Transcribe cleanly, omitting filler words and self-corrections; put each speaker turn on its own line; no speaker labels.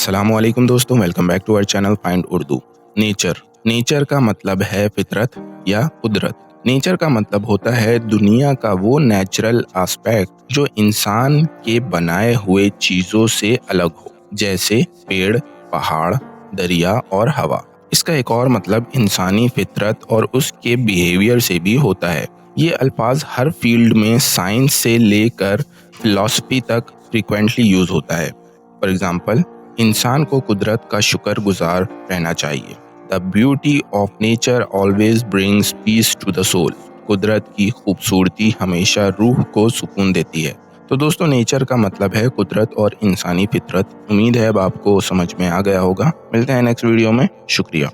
अस्सलामुअलैकुम दोस्तों, welcome back to our channel find Urdu. Nature का मतलब है फितरत या कुदरत। नेचर का मतलब होता है दुनिया का वो नेचुरल एस्पेक्ट जो इंसान के बनाए हुए चीजों से अलग हो, जैसे पेड़, पहाड़, दरिया और हवा। इसका एक और मतलब इंसानी फितरत और उसके बिहेवियर से भी होता है। ये अल्फाज हर फील्ड में, साइंस से लेकर फिलॉसफी तक फ्रीक्वेंटली यूज होता है। फॉर एग्जाम्पल, इंसान को कुदरत का शुक्रगुजार रहना चाहिए। The beauty of nature always brings peace to the soul. कुदरत की खूबसूरती हमेशा रूह को सुकून देती है। तो दोस्तों, नेचर का मतलब है कुदरत और इंसानी फितरत। उम्मीद है अब आपको समझ में आ गया होगा। मिलते हैं नेक्स्ट वीडियो में। शुक्रिया।